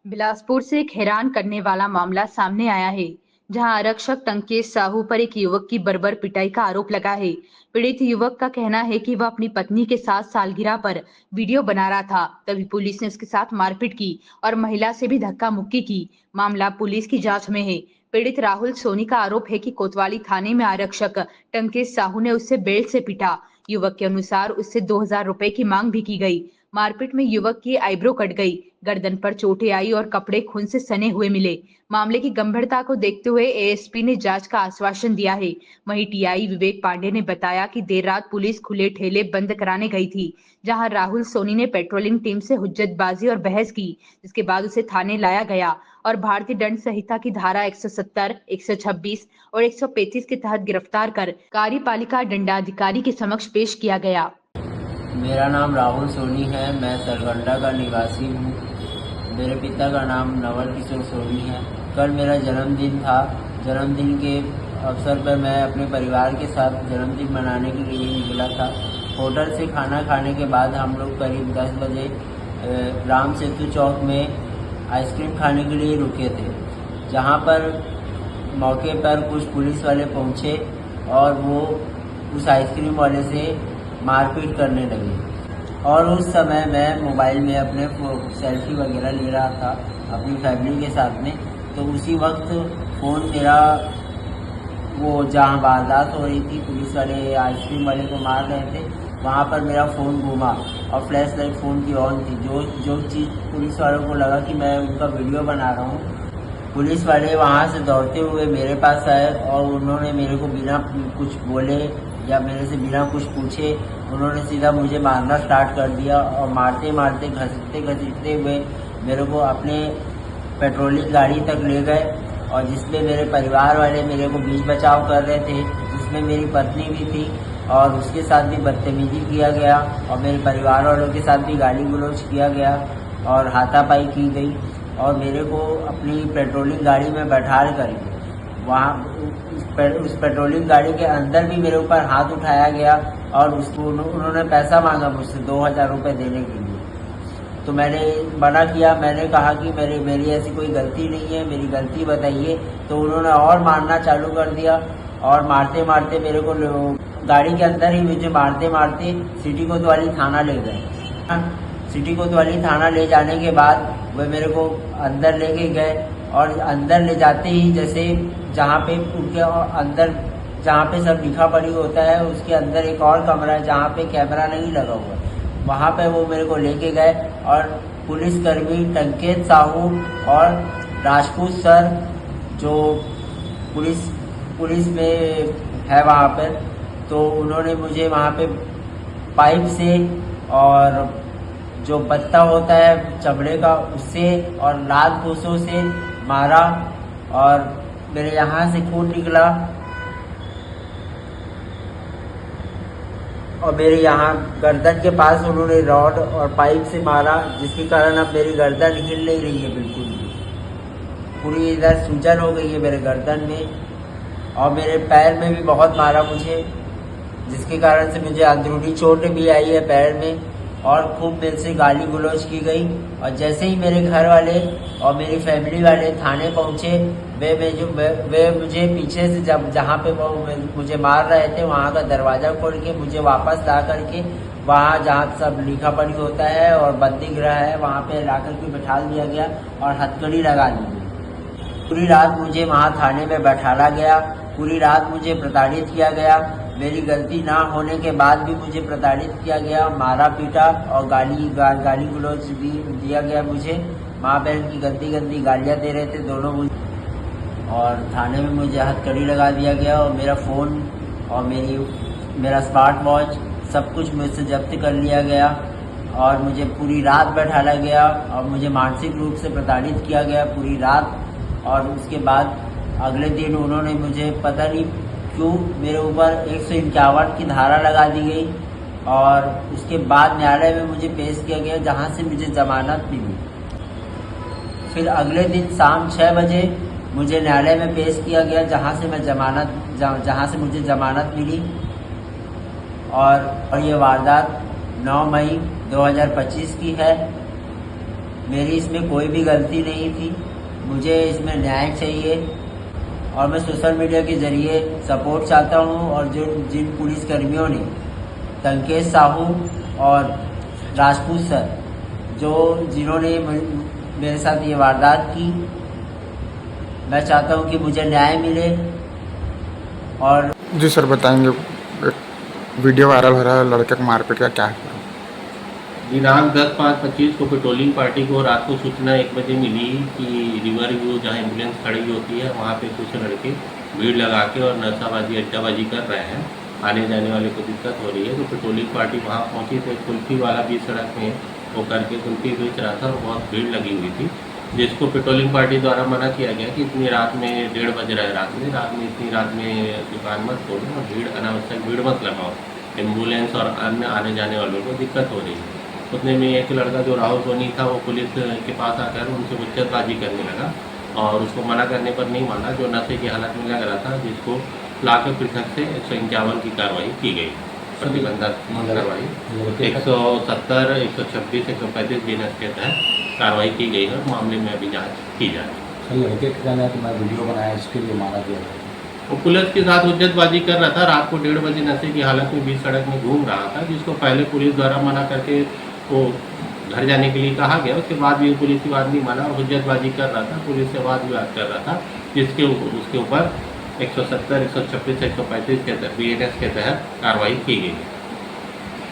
बिलासपुर से एक हैरान करने वाला मामला सामने आया है, जहां आरक्षक टंकेश साहू पर एक युवक की बर्बर पिटाई का आरोप लगा है। पीड़ित युवक का कहना है कि वह अपनी पत्नी के साथ सालगिरह पर वीडियो बना रहा था, तभी पुलिस ने उसके साथ मारपीट की और महिला से भी धक्का मुक्की की। मामला पुलिस की जांच में है। पीड़ित राहुल सोनी का आरोप है कि कोतवाली थाने में आरक्षक टंकेश साहू ने उससे बेल्ट से पीटा। युवक के अनुसार उससे 2000 रुपए की मांग भी की गई। मारपीट में युवक की आईब्रो कट गई, गर्दन पर चोटें आई और कपड़े खून से सने हुए मिले। मामले की गंभीरता को देखते हुए एएसपी ने जांच का आश्वासन दिया है। वहीं टीआई विवेक पांडे ने बताया कि देर रात पुलिस खुले ठेले बंद कराने गई थी, जहां राहुल सोनी ने पेट्रोलिंग टीम से हुज्जतबाजी और बहस की, जिसके बाद उसे थाने लाया गया और भारतीय दंड संहिता की धारा 170, 126 और 135 के तहत गिरफ्तार कर कार्यपालिका दंडाधिकारी के समक्ष पेश किया गया। मेरा नाम राहुल सोनी है। मैं सरगंडा का निवासी हूँ। मेरे पिता का नाम नवल किशोर सोनी है। कल मेरा जन्मदिन था। जन्मदिन के अवसर पर मैं अपने परिवार के साथ जन्मदिन मनाने के लिए निकला था। होटल से खाना खाने के बाद हम लोग करीब 10 बजे राम सेतु चौक में आइसक्रीम खाने के लिए रुके थे, जहाँ पर मौके पर कुछ पुलिस वाले पहुँचे और वो उस आइसक्रीम वाले से मारपीट करने लगे। और उस समय मैं मोबाइल में अपने सेल्फी वगैरह ले रहा था अपनी फैमिली के साथ में। तो उसी वक्त फ़ोन मेरा, वो जहाँ वारदात हो रही थी, पुलिस वाले आइसक्रीम वाले को मार रहे थे, वहाँ पर मेरा फ़ोन घूमा और फ्लैश लाइट फ़ोन की ऑन थी। जो चीज़ पुलिस वालों को लगा कि मैं उनका वीडियो बना रहा हूँ, पुलिस वाले वहाँ से दौड़ते हुए मेरे पास आए और उन्होंने मेरे को बिना कुछ बोले या मेरे से बिना कुछ पूछे उन्होंने सीधा मुझे मारना स्टार्ट कर दिया और मारते मारते घसीटते हुए मेरे को अपने पेट्रोलिंग गाड़ी तक ले गए, और जिसमें मेरे परिवार वाले मेरे को बीच बचाव कर रहे थे, जिसमें मेरी पत्नी भी थी और उसके साथ भी बदतमीजी किया गया और मेरे परिवार वालों के साथ भी गाली गलौज किया गया और हाथापाई की गई। और मेरे को अपनी पेट्रोलिंग गाड़ी में बैठा कर वहाँ उस पेट्रोलिंग गाड़ी के अंदर भी मेरे ऊपर हाथ उठाया गया और उसको उन्होंने पैसा मांगा मुझसे 2000 रुपये देने के लिए। तो मैंने मना किया। मैंने कहा कि मेरी ऐसी कोई गलती नहीं है, मेरी गलती बताइए। तो उन्होंने और मारना चालू कर दिया और मारते मारते मेरे को गाड़ी के अंदर ही मुझे मारते मारते सिटी कोतवाली थाना ले गए। सिटी कोतवाली थाना ले जाने के बाद वे मेरे को अंदर लेके गए और अंदर ले जाते ही जैसे जहाँ पे उनके अंदर जहाँ पे सब लिखा पढ़ी होता है, उसके अंदर एक और कमरा है जहाँ पे कैमरा नहीं लगा हुआ, वहाँ पे वो मेरे को लेके गए और पुलिसकर्मी टंकेश साहू और राजपूत सर जो पुलिस में है वहाँ पर, तो उन्होंने मुझे वहाँ पे पाइप से और जो बत्ता होता है चमड़े का उससे और लाल कोसों से मारा और मेरे यहाँ से खून निकला और मेरे यहाँ गर्दन के पास उन्होंने रॉड और पाइप से मारा, जिसके कारण अब मेरी गर्दन हिल नहीं रही है बिल्कुल भी। पूरी इधर सूजन हो गई है मेरे गर्दन में और मेरे पैर में भी बहुत मारा मुझे, जिसके कारण से मुझे अंदरूनी चोट भी आई है पैर में और खूब मेरे से गाली गलौज की गई। और जैसे ही मेरे घर वाले और मेरी फैमिली वाले थाने पहुँचे, वे मुझे पीछे से जहाँ पे वो मुझे मार रहे थे वहाँ का दरवाज़ा खोल के मुझे वापस ला करके वहाँ जहाँ सब लिखा पढ़ी होता है और बंदी गृह है वहाँ पे ला करके बैठा दिया गया और हथकड़ी लगा दी गई। पूरी रात मुझे वहाँ थाने में बैठाला गया। पूरी रात मुझे प्रताड़ित किया गया। मेरी गलती ना होने के बाद भी मुझे प्रताड़ित किया गया, मारा पीटा और गाली गलौज भी दिया गया मुझे। माँ बहन की गंदी गंदी गालियाँ दे रहे थे दोनों मुझे, और थाने में मुझे हथकड़ी लगा दिया गया और मेरा फ़ोन और मेरा स्मार्ट वॉच सब कुछ मुझसे जब्त कर लिया गया और मुझे पूरी रात बैठाला गया और मुझे मानसिक रूप से प्रताड़ित किया गया पूरी रात। और उसके बाद अगले दिन उन्होंने मुझे पता नहीं क्यों मेरे ऊपर 151 की धारा लगा दी गई और उसके बाद न्यायालय में मुझे पेश किया गया, जहां से मुझे जमानत मिली। फिर अगले दिन शाम 6 बजे मुझे न्यायालय में पेश किया गया, जहां से मुझे जमानत मिली। और ये वारदात 9 मई 2025 की है। मेरी इसमें कोई भी गलती नहीं थी। मुझे इसमें न्याय चाहिए और मैं सोशल मीडिया के ज़रिए सपोर्ट चाहता हूँ। और जो जिन पुलिसकर्मियों ने टंकेश साहू और राजपूत सर जिन्होंने मेरे साथ ये वारदात की, मैं चाहता हूँ कि मुझे न्याय मिले। और जी सर, बताएंगे वीडियो वायरल हो रहा है लड़के को मारपीट का, क्या है? दिनांक 10/5/25 को पेट्रोलिंग पार्टी को रात को सूचना 1 बजे मिली कि रिवर व्यू जहाँ एम्बुलेंस खड़ी होती है वहाँ पे कुछ लड़के भीड़ लगा के और नशाबाजी अड्डाबाजी कर रहे हैं, आने जाने वाले को दिक्कत हो रही है। तो पेट्रोलिंग पार्टी वहाँ पहुँची तो एक कुल्फी वाला बीच सड़क में वो करके कुल्फी बेच रहा था और बहुत भीड़ लगी हुई थी, जिसको पेट्रोलिंग पार्टी द्वारा मना किया गया कि इतनी रात में 1:30 बज रहा है, रात में इतनी रात में दुकान मत खोलो और भीड़ अनावश्यक भीड़ मत लगाओ, एम्बुलेंस और अन्य आने जाने वालों को दिक्कत हो रही है। उतने में एक लड़का जो राहुल सोनी था वो पुलिस के पास आकर उनसे हुज्जतबाजी करने लगा और उसको मना करने पर नहीं माना, जो नशे की हालत में लग रहा था, जिसको ला के पृथक से 151 की कार्रवाई की गई, प्रतिबंधात्मक कार्रवाई 170, 126, 135 बीएनएस के तहत कार्रवाई की गई है और मामले में अभी जाँच की जा रही है। सर लड़के का कहना है कि मैं वीडियो बनाया इसके लिए मारा गया है। वो पुलिस के साथ हुज्जतबाजी कर रहा था, रात को 1:30 बजे नशे की हालत में बीच सड़क में घूम रहा था, जिसको पहले पुलिस द्वारा मना करके वो घर जाने के लिए कहा गया। उसके बाद भी पुलिस की बात नहीं माना और हुज्जतबाजी कर रहा था, पुलिस से वाद विवाद कर रहा था, उसके ऊपर 170, 126, 135 के तहत बीएनएस के तहत कार्रवाई की गई है।